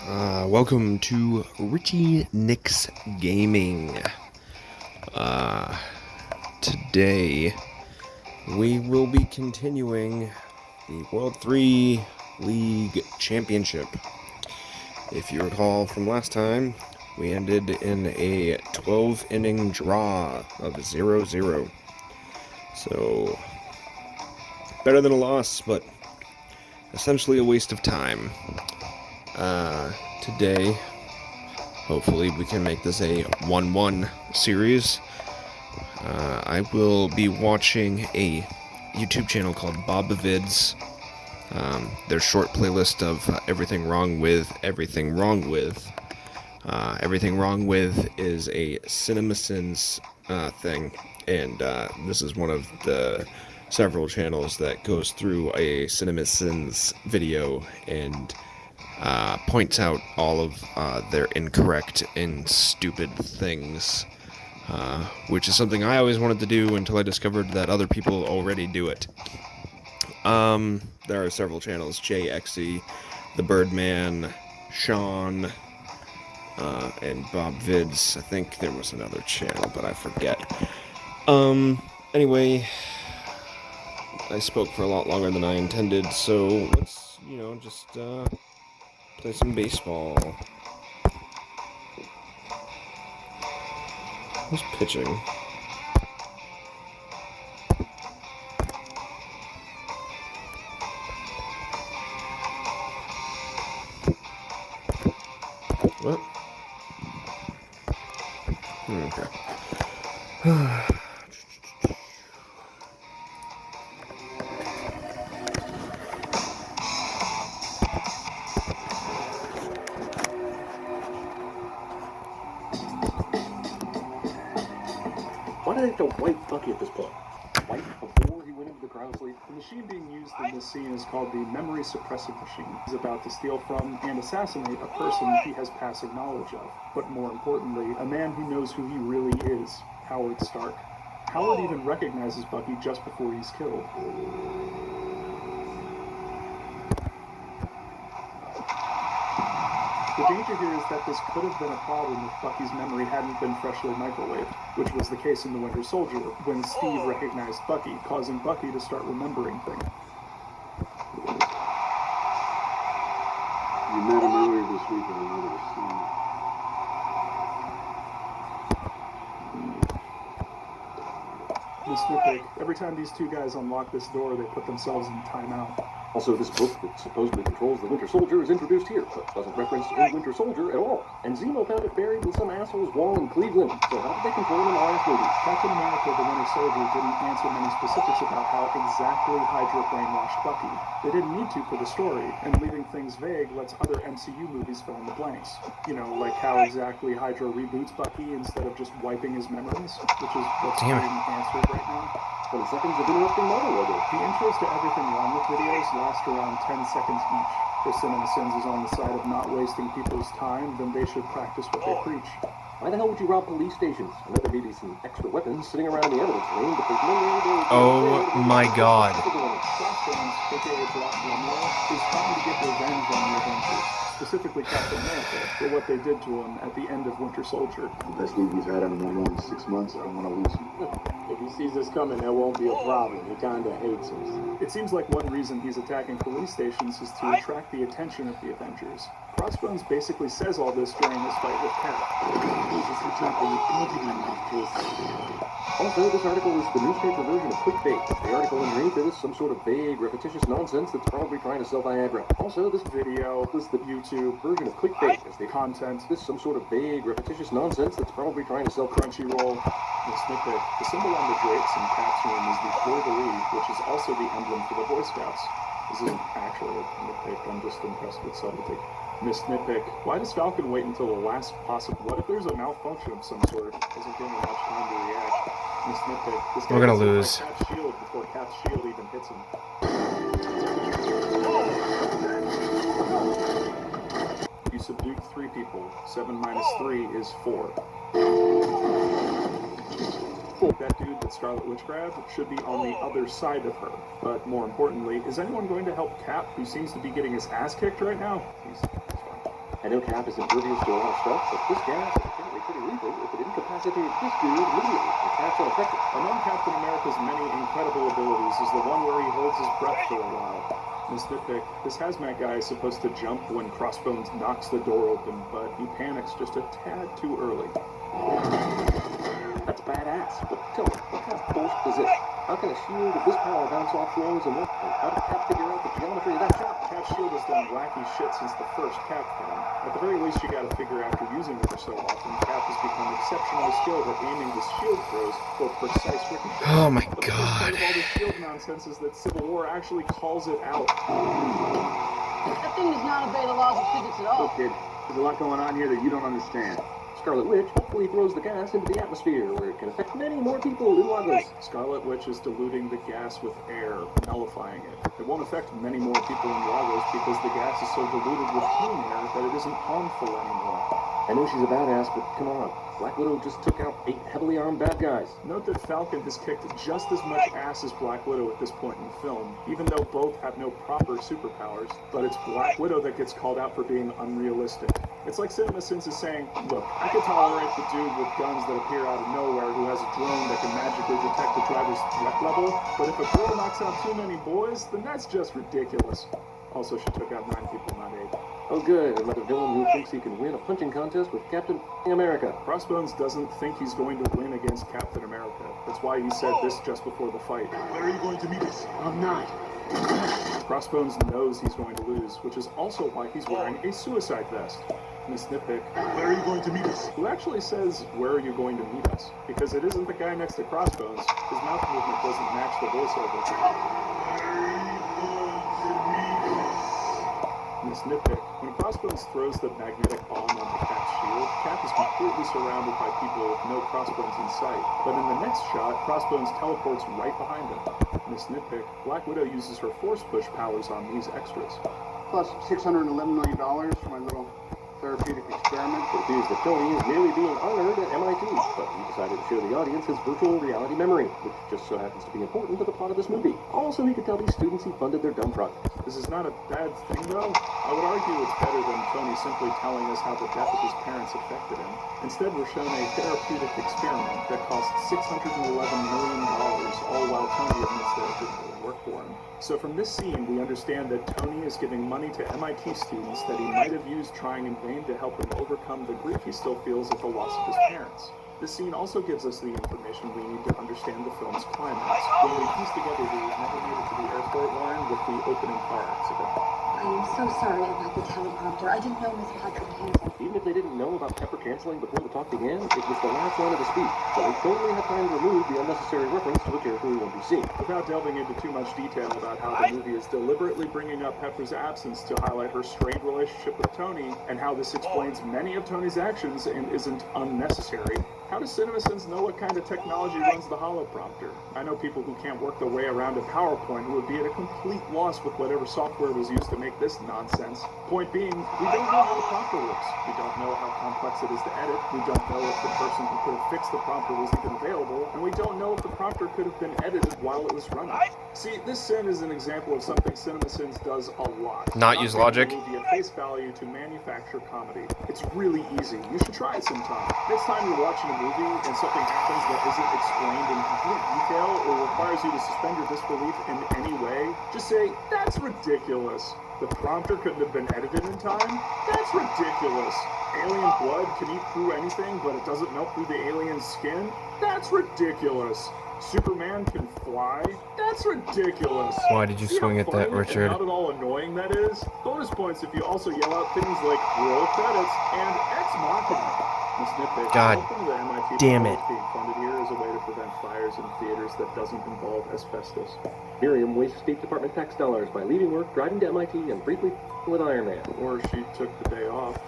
Welcome to Richie NicksGaming. Today we will be continuing the World 3 League Championship. If you recall from last time, we ended in a 12-inning draw of 0-0. So, better than a loss, but essentially a waste of time. Today, hopefully we can make this a 1-1 series. I will be watching a YouTube channel called Bob Vids. Their short playlist of Everything Wrong With. Everything Wrong With is a CinemaSins thing, and this is one of the several channels that goes through a CinemaSins video and points out all of their incorrect and stupid things, which is something I always wanted to do until I discovered that other people already do it. There are several channels: JXE, The Birdman, Sean, and Bob Vids. I think there was another channel, but I forget. Anyway, I spoke for a lot longer than I intended, so let's, just play some baseball. Who's pitching? What? Okay. Why do they have to wipe Bucky at this point? Wipe before he went into the crowd sleep? The machine being used in this scene is called the memory suppressive machine. He's about to steal from and assassinate a person he has passive knowledge of. But more importantly, a man who knows who he really is, Howard Stark. Howard even recognizes Bucky just before he's killed. The danger here is that this could have been a problem if Bucky's memory hadn't been freshly microwaved, which was the case in The Winter Soldier, when Steve recognized Bucky, causing Bucky to start remembering things. You met him earlier this week in another scene. This nitpick, every time these two guys unlock this door, they put themselves in timeout. Also, this book that supposedly controls the Winter Soldier is introduced here, but doesn't reference any Winter Soldier at all. And Zemo found it buried in some asshole's wall in Cleveland. So how did they control him in the last movie? Captain America, the Winter Soldier, didn't answer many specifics about how exactly Hydra brainwashed Bucky. They didn't need to for the story, and leaving things vague lets other MCU movies fill in the blanks. You know, like how exactly Hydra reboots Bucky instead of just wiping his memories, which is what's being answered right now. 20 seconds of interrupting monologue. The intros to Everything Wrong With videos last around 10 seconds each. If CinemaSins is on the side of not wasting people's time, then they should practice what they preach. Why the hell would you rob police stations? I know there may be some extra weapons sitting around the evidence lane, but there's no way to... Oh my god. Crossbones, aka Brock Lumley, is trying to get revenge on the Avengers, specifically Captain America, for what they did to him at the end of Winter Soldier. The best league he's had in more than 6 months. I don't want to lose him. If he sees us coming, that won't be a problem. He kinda hates us. It seems like one reason he's attacking police stations is to attract the attention of the Avengers. Crossbones basically says all this during this fight with Cap. Also, this article is the newspaper version of clickbait. The article underneath it is some sort of vague, repetitious nonsense that's probably trying to sell Viagra. Also, this Video is the YouTube version of clickbait is the content. This is some sort of vague, repetitious nonsense that's probably trying to sell Crunchyroll. The snippet, the symbol on the drapes in Cap's room is the fleur-de-lis, which is also the emblem for the Boy Scouts. This isn't actually a nitpick, I'm just impressed with subtlety. Miss Nitpick, why does Falcon wait until the last possible... What if there's a malfunction of some sort? Doesn't give him much time to react. Miss Nitpick, this guy We're gonna gets lose. hit by Cap's shield before Cap's shield even hits him. You subdued 3 people. 7 minus 3 is 4. That dude that Scarlet Witch grabbed should be on the other side of her. But more importantly, is anyone going to help Cap, who seems to be getting his ass kicked right now? He's fine. I know Cap is impervious to a lot of stuff, but this gas is apparently pretty lethal if it incapacitated this dude immediately. The Cap's unaffected. Among Captain America's many incredible abilities is the one where he holds his breath for a while. Miss Nitpick, this hazmat guy is supposed to jump when Crossbones knocks the door open, but he panics just a tad too early. That's badass, but tell me, what kind of bullshit is this? How can a shield of this power bounce off walls and what? How did Cap figure out the geometry of that shot? Cap's shield has done wacky shit since the first Cap film. At the very least, you gotta figure after using it for so often, Cap has become exceptionally skilled at aiming his shield throws for precise ricochet. Oh my But the best god. part of all this shield nonsense is that Civil War actually calls it out. That thing does not obey the laws of physics at all. Look, kid, there's a lot going on here that you don't understand. Scarlet Witch hopefully throws the gas into the atmosphere, where it can affect many more people in Lagos. Scarlet Witch is diluting the gas with air, nullifying it. It won't affect many more people in Lagos because the gas is so diluted with clean air that it isn't harmful anymore. I know she's a badass, but come on. Black Widow just took out 8 heavily armed bad guys. Note that Falcon has kicked just as much ass as Black Widow at this point in the film, even though both have no proper superpowers, but it's Black Widow that gets called out for being unrealistic. It's like CinemaSins is saying, look, I can tolerate the dude with guns that appear out of nowhere who has a drone that can magically detect the driver's threat level, but if a girl knocks out too many boys, then that's just ridiculous. Also, she took out 9 people, not 8. Oh good, another villain who thinks he can win a punching contest with Captain America. Crossbones doesn't think he's going to win against Captain America. That's why he said this just before the fight. Where are you going to meet us? I'm not. Crossbones knows he's going to lose, which is also why he's wearing a suicide vest. Miss Nitpick, Where are you going to meet us? who actually says, where are you going to meet us? Because it isn't the guy next to Crossbones. His mouth movement doesn't match the voiceover. Miss Nitpick, when Crossbones throws the magnetic bomb on the Cap's shield, Cap is completely surrounded by people with no Crossbones in sight. But in the next shot, Crossbones teleports right behind him. Miss Nitpick, Black Widow uses her force push powers on these extras. Plus $611 million for my little therapeutic experiment. It appears that Tony is merely being honored at MIT, but he decided to show the audience his virtual reality memory, which just so happens to be important to the plot of this movie. Also, he could tell these students he funded their dumb projects. This is not a bad thing, though. I would argue it's better than Tony simply telling us how the death of his parents affected him. Instead, we're shown a therapeutic experiment that cost $611 million, all while Tony admits that it didn't really work for him. So from this scene, we understand that Tony is giving money to MIT students that he might have used trying in vain to help him overcome the grief he still feels at the loss of his parents. This scene also gives us the information we need to understand the film's climax, when we piece together the never made it to the airport line with the opening car accident. I am so sorry about the teleprompter. I didn't know Miss Pat could handle it. Even if they didn't know about pepper canceling before the talk began, it was the last line of the speech, so they totally had time to remove the unnecessary reference to a character who won't be seen. Without delving into too much detail about how the movie is deliberately bringing up Pepper's absence to highlight her strained relationship with Tony, and how this explains many of Tony's actions and isn't unnecessary, how does CinemaSins know what kind of technology runs the holoprompter? I know people who can't work their way around a PowerPoint who would be at a complete loss with whatever software was used to make this nonsense. Point being, we don't know how the prompter works. We don't know how complex it is to edit. We don't know if the person who could have fixed the prompter was even available. And we don't know if the prompter could have been edited while it was running. See, this sin is an example of something CinemaSins does a lot. Not use logic. Taking a movie at face value to manufacture comedy. It's really easy. You should try it sometime. Next time you're watching a movie and something happens that isn't explained in complete detail or requires you to suspend your disbelief in any way, just say, that's ridiculous. The prompter couldn't have been edited in time? That's ridiculous. Alien blood can eat through anything, but it doesn't melt through the alien's skin? That's ridiculous. Superman can fly? That's ridiculous. Why did you See swing how at that, funny Richard? and not at all annoying that is? Bonus points if you also yell out things like roll credits and Ex Machina. Miss Nitpick, God hoping the MIT damn it. being funded here is a way to prevent fires in theaters that doesn't involve asbestos. Miriam wastes State Department tax dollars by leaving work, driving to MIT, and briefly with Iron Man. Or she took the day off.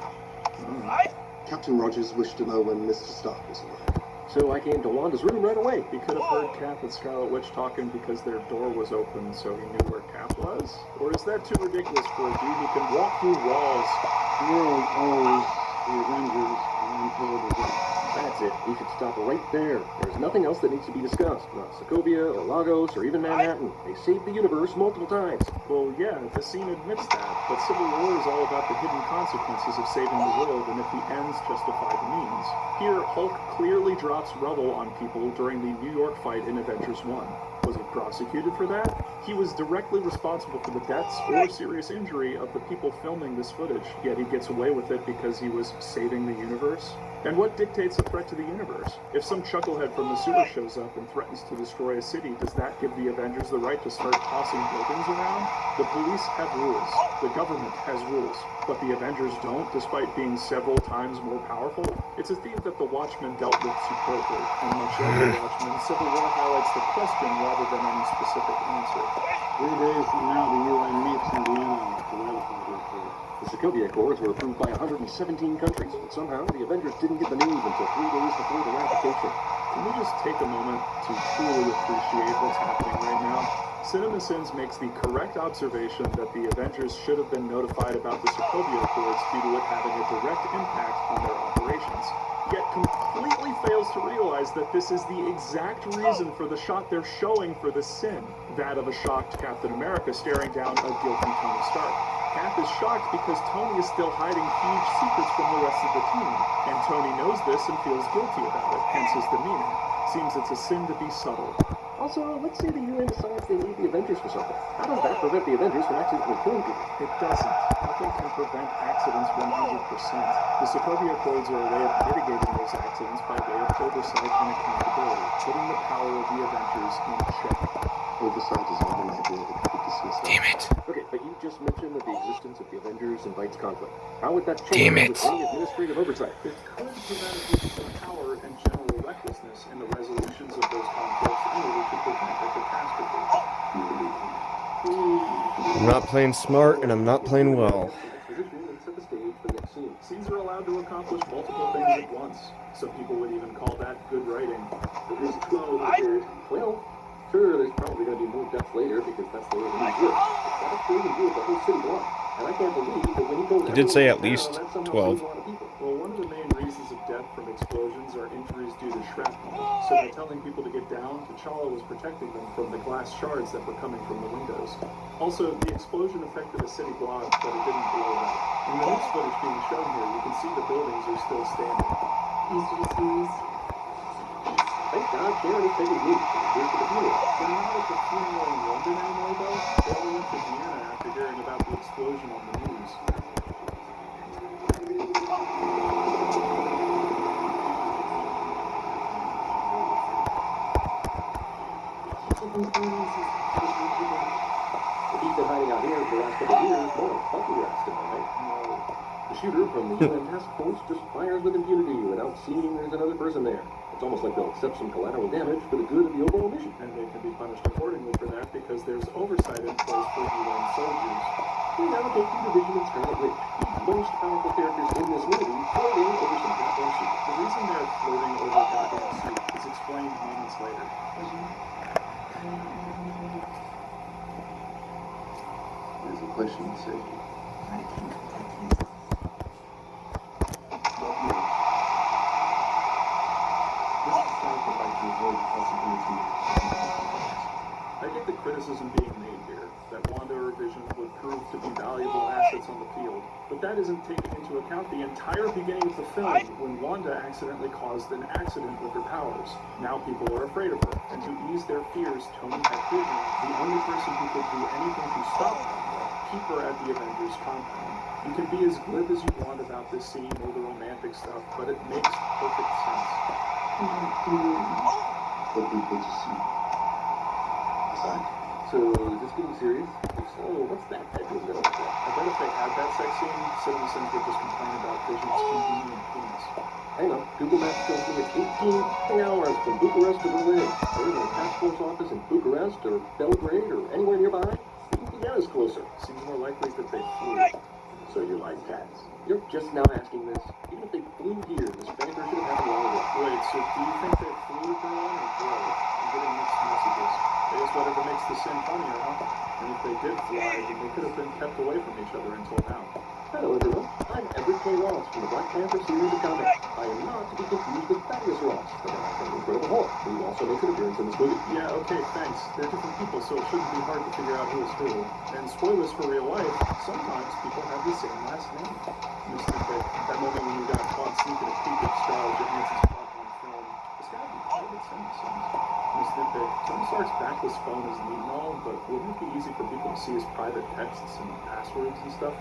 Captain Rogers wished to know when Mr. Stark was alive. So I came to Wanda's room right away. He could have heard Cap and Scarlet Witch talking because their door was open, so he knew where Cap was? Or is that too ridiculous for a dude who can walk through walls? The world owes the Avengers an unpayable debt. That's it. We should stop right there. There's nothing else that needs to be discussed. Not Sokovia or Lagos or even Manhattan. They saved the universe multiple times. Well, yeah, the scene admits that, but Civil War is all about the hidden consequences of saving the world and if the ends justify the means. Here, Hulk clearly drops rubble on people during the New York fight in Avengers 1. Was he prosecuted for that? He was directly responsible for the deaths or serious injury of the people filming this footage, yet he gets away with it because he was saving the universe? And what dictates a threat to the universe? If some chucklehead from the sewer shows up and threatens to destroy a city, does that give the Avengers the right to start tossing buildings around? The police have rules. The government has rules. But the Avengers don't, despite being several times more powerful? It's a theme that the Watchmen dealt with superbly, and much like the Watchmen, Civil War highlights the question rather than any specific answer. 3 days from now, the UN meets in Vienna to ratify the accord. The Sokovia Accords were approved by 117 countries, but somehow the Avengers didn't get the news until 3 days before the ratification. Can we just take a moment to truly appreciate what's happening right now? CinemaSins makes the correct observation that the Avengers should have been notified about the Sokovia Accords due to it having a direct impact on their operations, yet completely fails to realize that this is the exact reason for the shot they're showing for the sin, that of a shocked Captain America staring down a guilty Tony Stark. Cap is shocked because Tony is still hiding huge secrets from the rest of the team, and Tony knows this and feels guilty about it, hence his demeanor. Seems it's a sin to be subtle. Also, let's say the UN decides they need the Avengers for something. How does that prevent the Avengers from accidentally killing people? It doesn't. Nothing can prevent accidents 100%. The Sokovia Accords are a way of mitigating those accidents by way of oversight and accountability, putting the power of the Avengers in check. Oversight is not an idea that could be dismissed. Damn it. Okay, but you just mentioned that the existence of the Avengers invites conflict. How would that Damn change it. with any administrative oversight? It could prevent abuse of power and general recklessness in the resolutions of those conflicts in order to prevent a catastrophe. I'm not playing smart and I'm not playing well. Exposition and set the stage for the next scene. Scenes are allowed to accomplish multiple things at once. Some people would even call that good writing. There's 12 appeared. Well, sure, there's probably going to be more deaths later because that's the way the news works. But that's the way the whole city block. And I can't believe that when he goes He did say at everywhere least that somehow 12. saves a lot of people. Well, one of the main reasons of death from explosions are injuries due to shrapnel. So by telling people to get down, T'Challa was protecting them from the glass shards that were coming from the windows. Also, the explosion affected a city block, but it didn't blow it up. In the news footage being shown here, you can see the buildings are still standing. Thank God Sharon is taking me. Here's for the funeral. They're not at the funeral in London anymore, though. They all went to Vienna after hearing about the explosion on the news. If he's been hiding out here for the last couple of years, more healthy rats tonight. The shooter from the UN task force just fires with impunity without seeing there's another person there. It's almost like they'll accept some collateral damage for the good of the overall mission. And they can be punished accordingly for that because there's oversight in place for UN soldiers. We now take the division of Scarlet Witch, the most powerful characters in this movie, floating over some goddamn soup. The reason they're floating over goddamn soup is explained moments later. There's a question to say. I get the criticism being made here that Wanda or Vision would prove to be valuable assets on the field, but that isn't taking into account the entire beginning of the film when Wanda accidentally caused an accident with her powers. Now people are afraid of her, and to ease their fears, Tony had Vision, the only person who could do anything to stop Wanda, keep her at the Avengers compound. You can be as glib as you want about this scene or the romantic stuff, but it makes perfect sense. What people to see. Aside. So, is this getting serious? If so, what's that bedroom gonna look like? I bet if they had that sex scene, CinemaSins would just complain about Vision's convenient penis. Hang on, Google Maps tells me it's 18 hours from Bucharest to Berlin. Or even a task force office in Bucharest or Belgrade or anywhere nearby. Even Vienna's closer. Seems more likely that they flew. So you like cats? You're just now asking this. Even if they flew here, this banter should have happened long ago. Wait, so do you think they flew to Berlin or drove? I'm getting mixed messages. I guess whatever makes the sin funnier, huh? And if they did fly, then they could have been kept away from each other until now. Hello everyone, I'm Everett K. Ross from the Black Panther series of comics. I am not to be confused with Thaddeus Ross, the guy from Incredible Hulk, who also makes an appearance in this movie. Yeah, okay, thanks. They're different people, so it shouldn't be hard to figure out who is who. And spoilers for real life, sometimes people have the same last name. Mr. Pitt, that moment when you got caught sneaking a peek at Scarlett Johansson's plot on film, it's gotta be part of its innocence. Mr. Pitt, Tony Stark's backless phone is neat and all, but wouldn't it be easy for people to see his private texts and passwords and stuff?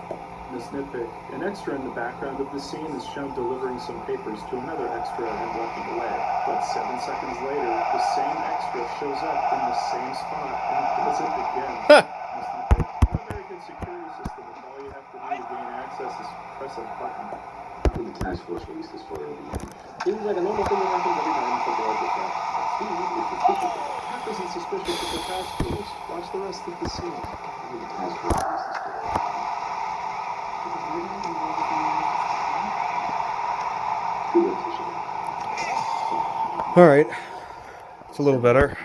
Miss Nitpick, an extra in the background of the scene is shown delivering some papers to another extra and walking away. But 7 seconds later, the same extra shows up in the same spot and does it again. Miss Nitpick, not a very good security system if all you have to do to gain access is press a button. How did the task force release this photo of the image? Seems like a normal thing that happens every time something like this happens. But Steve is suspicious of it. Half isn't suspicious of the task force. Watch the rest of the scene. How did the task force release this photo? Alright. It's a little better.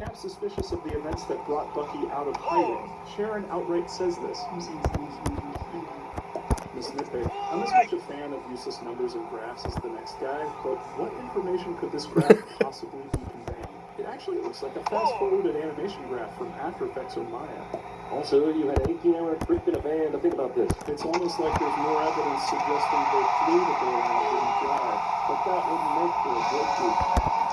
Cap suspicious of the events that brought Bucky out of hiding. Sharon outright says this. Miss Nitpick, I'm as much a fan of useless numbers and graphs as the next guy, but what information could this graph possibly be conveying? It actually looks like a fast-forwarded animation graph from After Effects or Maya. Also, you had an 18-hour trip in a van to think about this. It's almost like there's more evidence suggesting they flew the door and didn't drive, but that wouldn't make for a good proof.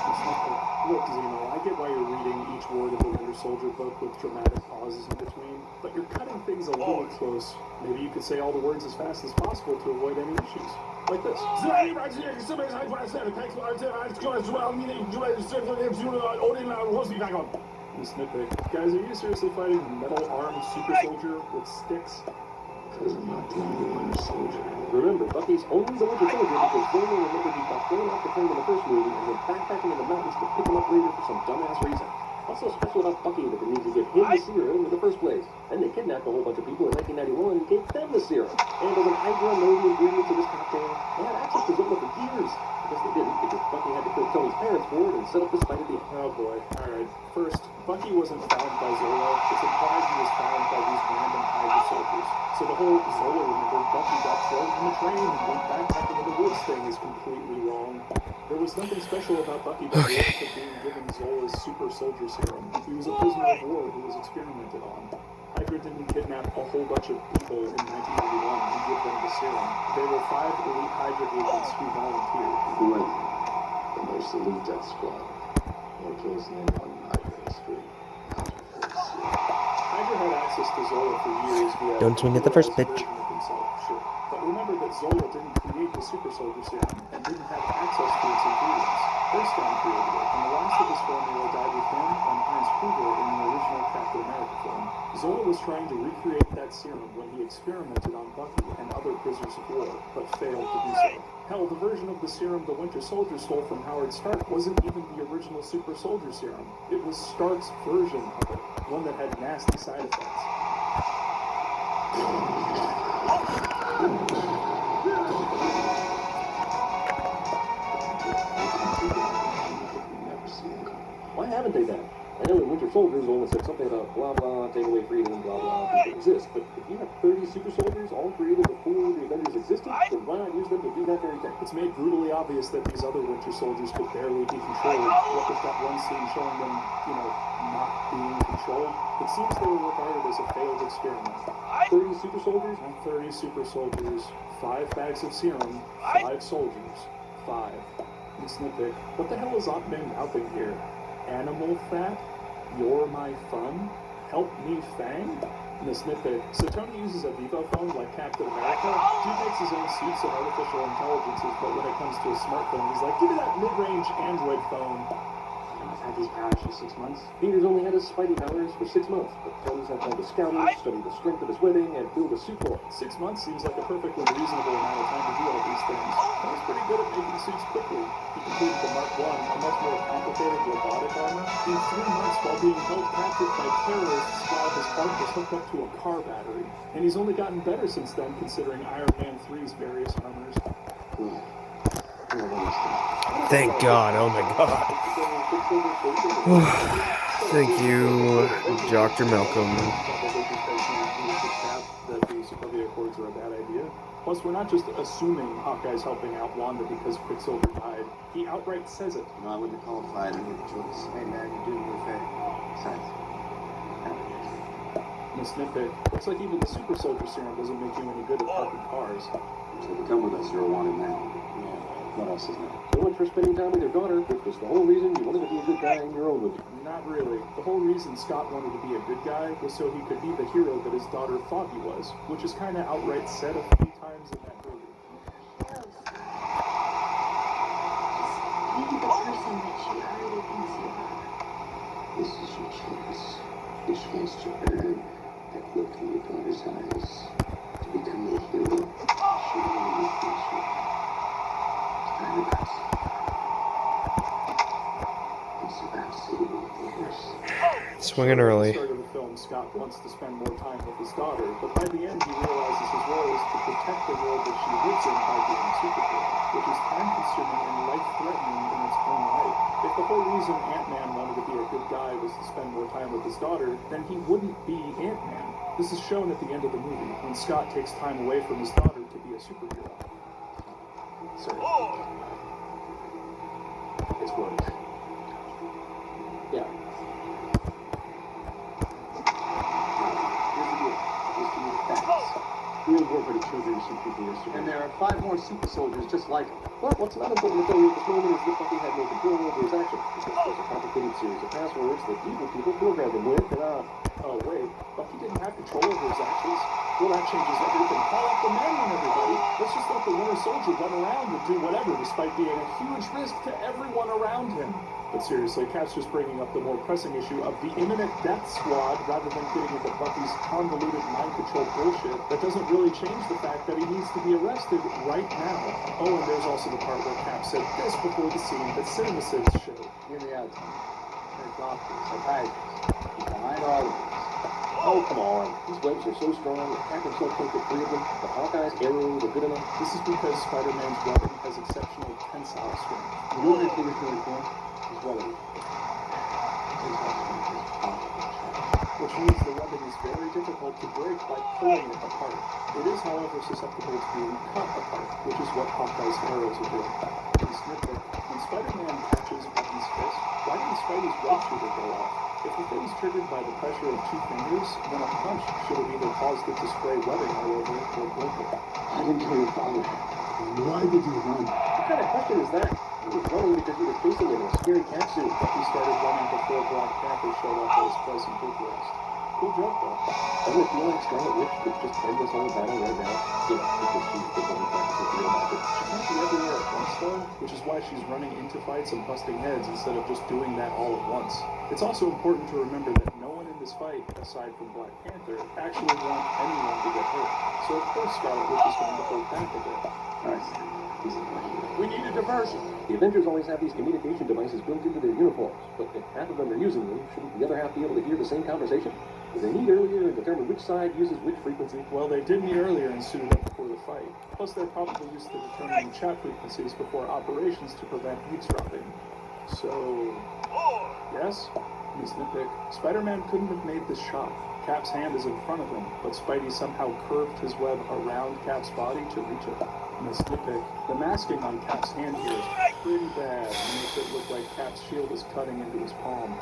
Miss Nitpick, look, Zeno, I get why you're reading each word of the Winter Soldier book with dramatic pauses in between, but you're cutting things a little close. Maybe you could say all the words as fast as possible to avoid any issues. Like this. Miss Nitpick, guys, are you seriously fighting a metal-armed super soldier with sticks? Because I'm not the only Winter Soldier. Remember, Bucky's only the Winter Soldier because Zemo remembered he got thrown off the plane in the first movie and went backpacking in the mountains to pick him up later for some dumbass reason. What's so special about Bucky that they need to give him the serum in the first place? Then they kidnapped a whole bunch of people in 1991 and gave them the serum. And doesn't Hydra know the ingredients of this cocktail? They had access to Zola for years. Because they didn't, because Bucky had to kill Tony's parents for it and set up this fight at the end. Oh boy. Alright. First, Bucky wasn't found by Zola. It's implied he was found by these random Hydra soldiers. So the whole Zola remembered Bucky got thrown from a train and went backpacking in the woods thing is completely wrong. There was nothing special about Bucky by way of being given Zola's super soldier serum. He was a prisoner of war who was experimented on. Hydra didn't kidnap a whole bunch of people in 1991 and give them the serum. There were 5 elite Hydra agents who volunteered. Who went? The most elite death squad. More kills than anyone in Hydra history. Hydra had access to Zola for years via Don't swing at the first pitch. version of himself, sure. But remember that Zola didn't create the super soldier serum and didn't have access to its ingredients. Erskine created it, and the last of his formula died with him and Heinz Kruger in the original Captain America film. Zola was trying to recreate that serum when he experimented on Bucky and other prisoners of war, but failed to do so. Hell, the version of the serum the Winter Soldier stole from Howard Stark wasn't even the original super soldier serum. It was Stark's version of it, one that had nasty side effects. Why haven't they then? I know in Winter Soldiers only said something about blah blah, take away freedom, blah blah, people exist, but if you have 30 super soldiers all created before the Avengers existed, then why not use them to do that very thing? It's made brutally obvious that these other Winter Soldiers could barely be controlled. What with that one scene showing them, not being controlled? It seems they were regarded as a failed experiment. 30 super soldiers? 30 super soldiers, 5 bags of serum, 5 soldiers, 5. Miss Nitpick, what the hell is Ottman mouthing here? Animal fat? You're my fun? Help me Fang? Miss Nitpick, so Tony uses a Vivo phone like Captain America? Dude makes his own suits and artificial intelligences, but when it comes to a smartphone, he's like, give me that mid-range Android phone. I've had these powers for 6 months. Peter's only had his Spidey powers for 6 months, but Tony's had time to scout him, study the strength of his webbing, and build a suit for it. 6 months seems like a perfectly reasonable amount of time to do all these things. Tony's pretty good at making suits quickly. He completed the Mark I, a much more complicated robotic armor, in 3 months while being held captive by terrorists while his heart was hooked up to a car battery. And he's only gotten better since then, considering Iron Man 3's various armors. Thank God. Oh my God. Thank you, Dr. Malcolm. That the Sokovia Accord not just assuming Hawkeye's helping out Wanda because Quicksilver died. He outright says it. No, I wouldn't call it fight. I need a choice. Hey, man, you're doing me a favor. Besides, Miss Nitpick, looks like even the super soldier serum doesn't make you any good at parking cars. so if you come with us, you're a wanted man. Yeah, what else is there? So much for spending time with your daughter, which was the whole reason you wanted to be a good guy in your own movie. Not really. The whole reason Scott wanted to be a good guy was so he could be the hero that his daughter thought he was, which is kind of outright said a few times in that movie. Just be the person that she already thinks you are. This is your chance. Your chance to earn that look in your daughter's eyes. To become the hero she really thinks you are. It's not about it's about saving the horse. Swinging At the early. start of the film, Scott wants to spend more time with his daughter, but by the end he realizes his role is to protect the world that she lives in by being a superhero, which is time-consuming and life-threatening in its own right. If the whole reason Ant-Man wanted to be a good guy was to spend more time with his daughter, then he wouldn't be Ant-Man. This is shown at the end of the movie, when Scott takes time away from his daughter to be a superhero. Sorry. It's work. Yeah. Here's the deal. Just give me the facts. We incorporated children and some people yesterday. And there are 5 more super soldiers just like him. But what's not important to tell you at this moment is that Bucky had no control over his actions, because there's a complicated series of passwords that evil people programmed him with, and Oh wait, Bucky didn't have control over his actions? Well, that changes everything. Call up the manual, everybody. Let's just let the Winter Soldier run around and do whatever, despite being a huge risk to everyone around him. But seriously, Cap's just bringing up the more pressing issue of the imminent death squad rather than getting into Bucky's convoluted mind control bullshit that doesn't really change the fact that he needs to be arrested right now. Oh, and there's also the part where Cap said this before the scene that CinemaSins showed. hear me out. There's doctors, psychiatrists. He's behind all of this. Oh, come on. These webs are so strong, Cap himself can't get 3 of them. The Hawkeye's arrows are good enough. This is because Spider-Man's webbing has exceptional tensile strength. You know what I think is really cool? His relative. Which means the webbing is very difficult to break by pulling it apart. It is, however, susceptible to being cut apart, which is what Hawkeye's arrows are doing. Please nitpick. When Spider-Man catches Bucky's fist, why didn't Spidey's web shooter go off? If the thing's triggered by the pressure of 2 fingers, then a punch should have either caused it to spray webbing all over it or break it. I didn't kill your father. Why did you run? What kind of question is that? He was running because he was chasing him in a scary cat suit. Bucky started running before Black Panther showed up at his place in Bucharest. Cool joke, though. Doesn't it feel like Scarlet Witch could just end this whole battle right now? Yeah, because she's the one practicing real magic. She can't be everywhere at once, though, which is why she's running into fights and busting heads instead of just doing that all at once. It's also important to remember that no one in this fight, aside from Black Panther, actually wants anyone to get hurt. So of course Scarlet Witch is going to hold back a bit. Nice. He's a hero. We need a diversion. The Avengers always have these communication devices built into their uniforms, but if half of them are using them, shouldn't the other half be able to hear the same conversation? Did they meet earlier and determine which side uses which frequency? Well, they did meet earlier and suited up before the fight. Plus, they're probably used to determining chat frequencies before operations to prevent eavesdropping. So, yes? Miss Nitpick, Spider-Man couldn't have made this shot. Cap's hand is in front of him, but Spidey somehow curved his web around Cap's body to reach it. Miss Nitpick, the masking on Cap's hand here is pretty bad and makes it look like Cap's shield is cutting into his palm.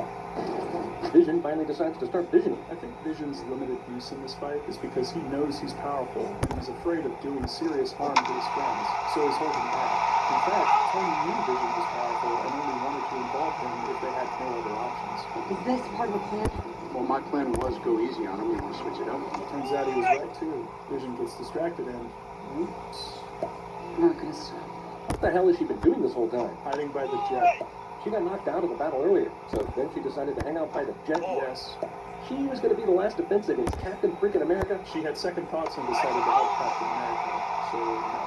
Vision finally decides to start visioning. I think Vision's limited use in this fight is because he knows he's powerful and he's afraid of doing serious harm to his friends, so he's holding back. In fact, Tony knew Vision was powerful and only wanted to involve him if they had no other options. Is this part of the plan? Well, my plan was go easy on him. We want to switch it up. Turns out he was right too. Vision gets distracted and whoops, I'm not gonna stop. What the hell has she been doing this whole time? hiding by the jet. She got knocked out of the battle earlier, so then she decided to hang out by the jet. Yes, She was going to be the last defense against Captain Freaking America. she had second thoughts and decided to help Captain America. So, no.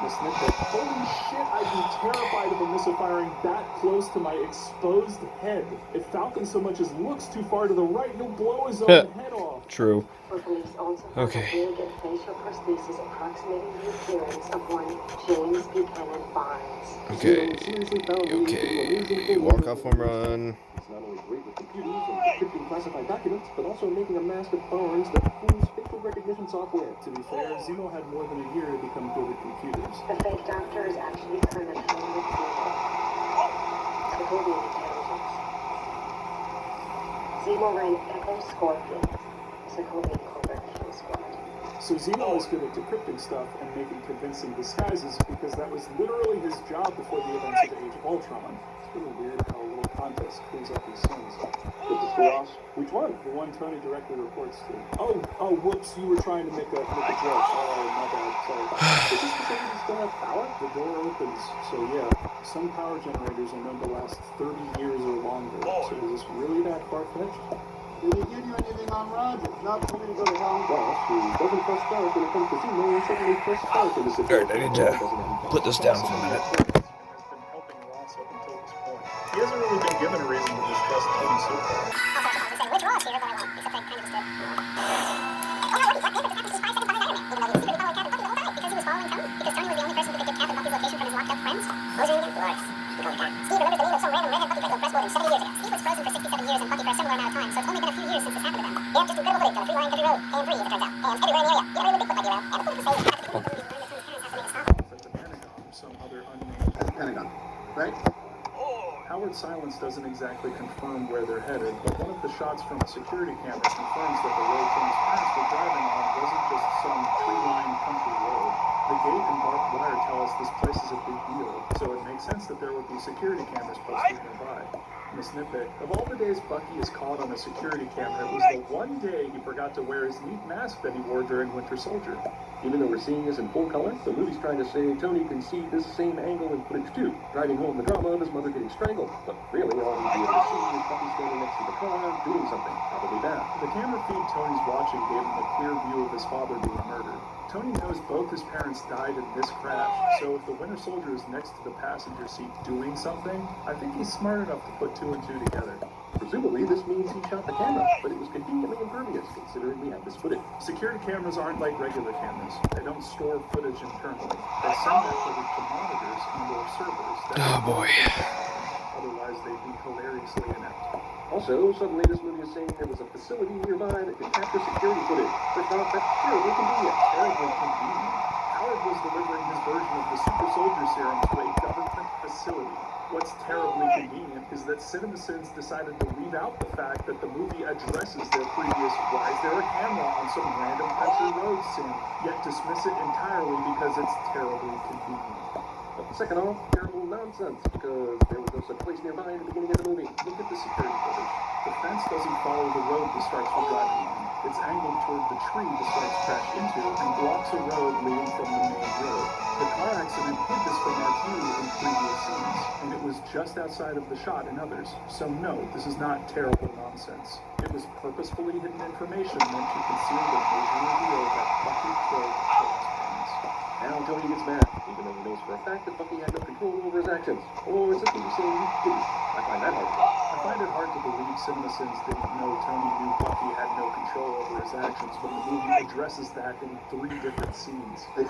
Miss Nitpick, holy shit, I'd be terrified of a missile firing that close to my exposed head. If Falcon so much as looks too far to the right, he'll blow his own head off. True. For police also Okay. found a facial prosthesis approximating the appearance of one James Buchanan Barnes. Okay. Seriously found leading to Okay. amazing things. Walk off home run. He's not only great with computers and encrypting classified documents, but also making a mask of Barnes that fools fictional facial recognition software. To be fair, Zemo had more than a year to become good at computers. The fake doctor is actually Colonel Henry Zemo. Sokovian intelligence. Zemo ran Echo Scorpion, Sokovian covert kill squad. So Zemo is good at decrypting stuff and making convincing disguises because that was literally his job before the events of Age of Ultron. It's really weird how a little context clears up these sins. With the Ross. Which one? The one Tony directly reports to. Oh, whoops, you were trying to make a joke. Oh, my bad, sorry. Is this the thing that still have power? The door opens, so yeah, some power generators are known to last 30 years or longer. So is this really that far-fetched? Did he give you anything on Roger? Not for me to go to hell. Ross, who doesn't trust Stark when it comes to Zemo, and suddenly trusts Stark in the situation. Alright, I need to put this down for a minute. Has been helping Ross up until this point. He hasn't really been given a reason to distrust Tony so far. Which Ross here, but I won't, except I kind of just did. Oh no, Black Panther just happened to 5 seconds behind Iron Man, even though he was secretly following Captain Bucky the whole time, because he was following Tony, because Tony was the only person who could get Captain Bucky's location from his locked up friends. What was your name again? Lars. Steve remembers the name of some random redhead Bucky got to press more than 70 years ago. Steve was frozen for 67 years and Bucky for a similar amount of time, so it's only been a few years since this happened to them. They have just incredible footage on a 3-line country road, and 3 as it turns out, and everywhere in the area. You never even think Bucky around, and the police say that Captain Bucky learned that Tony's parents have to make a stop. At the Pentagon or some other unnamed. At the Pentagon, right? Howard Silence doesn't exactly confirm where they're headed, but one of the shots from a security camera confirms that the road Tony's parents were driving on wasn't just some tree-lined country road. The gate and barbed wire tell us this place is a big deal, so it makes sense that there would be security cameras posted nearby. Miss Nitpick, of all the days Bucky is caught on a security camera, it was the one day he forgot to wear his neat mask that he wore during Winter Soldier. Even though we're seeing this in full color, the movie's trying to say Tony can see this same angle in footage too, driving home the drama of his mother getting strangled. But really, all he'd be able to see is Bucky standing next to the car, doing something, probably bad. The camera feed Tony's watching gave him a clear view of his father being murdered. Tony knows both his parents died in this crash, so if the Winter Soldier is next to the passenger seat doing something, I think he's smart enough to put 2 and 2 together. Presumably, this means he shot the camera, but it was conveniently impervious, considering we have this footage. Security cameras aren't like regular cameras. They don't store footage internally. They send that footage to monitors and/or servers. Oh boy. Otherwise, they'd be hilariously inept. Also, suddenly this movie is saying there was a facility nearby that could capture security footage. First off, that's terribly convenient. Terribly convenient. Howard was delivering his version of the super soldier serum to a government facility. What's terribly convenient is that CinemaSins decided to leave out the fact that the movie addresses their previous "why is there a camera on some random country road" sin, yet dismiss it entirely because it's terribly convenient. But second off, terrible nonsense, because there was no such place nearby in the beginning of the movie. Look at the security footage. The fence doesn't follow the road the Starks were driving on. It's angled toward the tree the Starks crashed into and blocks a road leading from the main road. The car accident hid this from our view in previous scenes, and it was just outside of the shot in others. So no, this is not terrible nonsense. It was purposefully hidden information meant to conceal the major reveal that Bucky killed Tony's parents. Now Tony gets mad, even though he knows for a fact that Bucky had no control over his actions. Or is it movie saying he didn't? I find that hard to believe. I find it hard to believe CinemaSins didn't know Tony knew Bucky had no control over his actions when the movie addresses that in 3 different scenes. The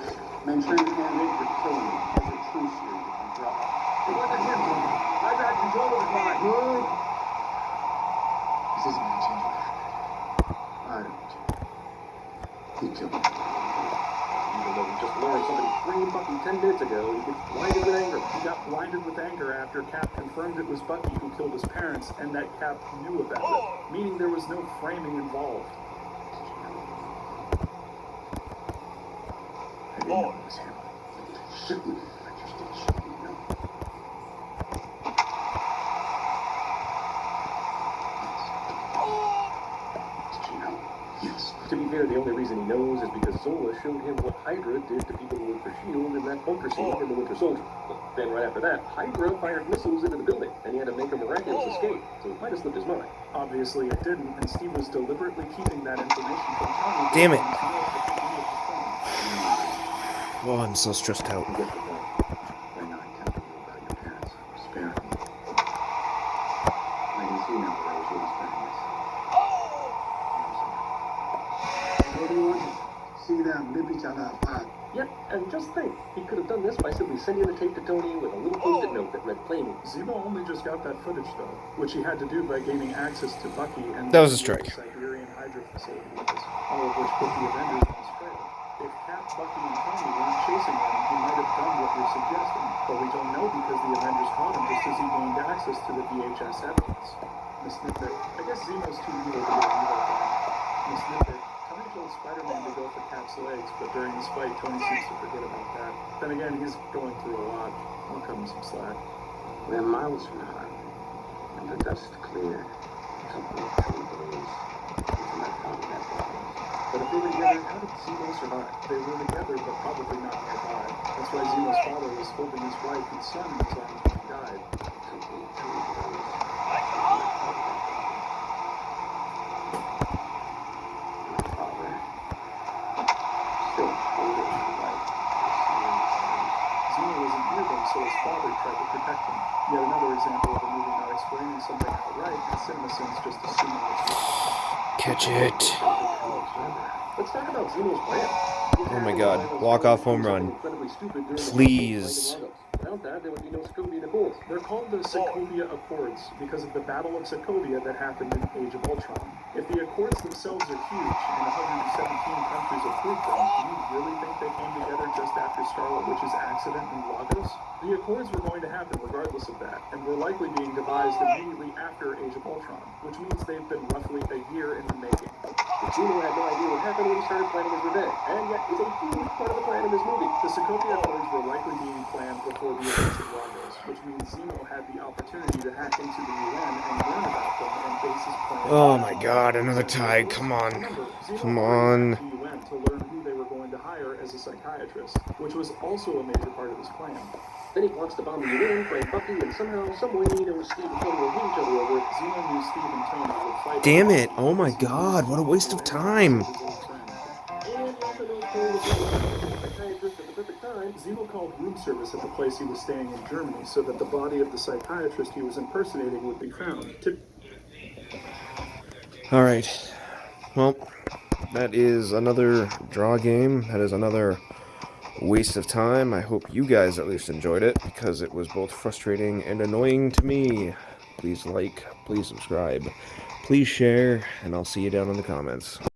Manchurian candidate for killing him has a truce here you can drop. It wasn't him, Tony. I got control of his mind. Good. This isn't gonna change what happened. I don't. He killed him. Even though we just learned somebody framed Bucky 10 minutes ago, he gets blinded with anger. He got blinded with anger after Cap confirmed it was Bucky who killed his parents and that Cap knew about it, meaning there was no framing involved. I didn't know it was him. Shouldn't. I just didn't know. Did you know? Yes. To be fair, the only reason he knows is because Zola showed him what Hydra did to people who work for S.H.I.E.L.D. in that bunker scene in The Winter Soldier. But then right after that, Hydra fired missiles into the building, and he had to make a miraculous escape, so it might have slipped his mind. Obviously it didn't, and Steve was deliberately keeping that information from Tony. Damn it. until the beginning of the film. Oh, I'm so stressed out. I get the point. They're not telling you about your parents. Spare me. I can see now what I was really sparing myself. What do you want? See them rip each other apart. Yep, and just think, he could have done this by simply sending the tape to Tony with a little post-it note that read plainly. Zemo only just got that footage though, which he had to do by gaining access to Bucky and That was a strike. Siberian Hydra larger facility was, all of which put the Avengers on his trail. If Cap, Bucky, and Tony weren't chasing him, he might have done what you're suggesting, but we don't know because the Avengers caught him just as he gained access to the VHS evidence. Miss Nitpick, I guess Zemo's too evil to be an evil thing. Miss Nitpick, Tony told Spider-Man to go for Cap's legs, but during this fight, Tony seems to forget about that. Then again, he's going through a lot. I'll cut him some slack. We're miles from home, and the dust cleared. Something 2 days until I found that body. But if they were together, how did Zemo survive? They were together, but probably not nearby. That's why Zemo's father was holding his wife and son in his arms when he died. Something 2 days. My father still holding my wife. Zemo wasn't near them, so his father tried to protect him. Yet another example of a movie not explaining something outright, and CinemaSins just assuming it's real. Catch it. Let's talk about Zemo's plan. Oh my god. Walk-off home run. Please. Without that, there would be no Sokovia Accords. They're called the Sokovia Accords because of the Battle of Sokovia that happened in Age of Ultron. If the Accords themselves are huge and 117 countries approved them, do you really think they came together just after Scarlet Witch's accident in Lagos? The Accords were going to happen regardless of that, and were likely being devised immediately after Age of Ultron, which means they've been roughly a year in the making. But Zemo had no idea what happened when he started planning his revenge, and yet is a huge part of the plan in this movie. The Sokovia Accords were likely being planned before the events of Lagos, which means Zemo had the opportunity to hack into the UN and learn about them and base his plan. Oh my god, another tie. Come on. Remember, Zemo Come already on. hacked the UN to learn who they were going to hire as a psychiatrist, which was also a major part of his plan. Then he wants to bomb the UN, fight Bucky, and somehow, some way, there was Steve and Tony will hate each other over it. Zemo knew Steve and Tony would fight. Damn it. Oh my god, what a waste of time. And he also knows Tony was a psychiatrist at the perfect time. Zemo called room service at the place he was staying in Germany so that the body of the psychiatrist he was impersonating would be found. Alright. Well, that is another draw game. That is another waste of time. I hope you guys at least enjoyed it, because it was both frustrating and annoying to me. Please like, please subscribe, please share, and I'll see you down in the comments.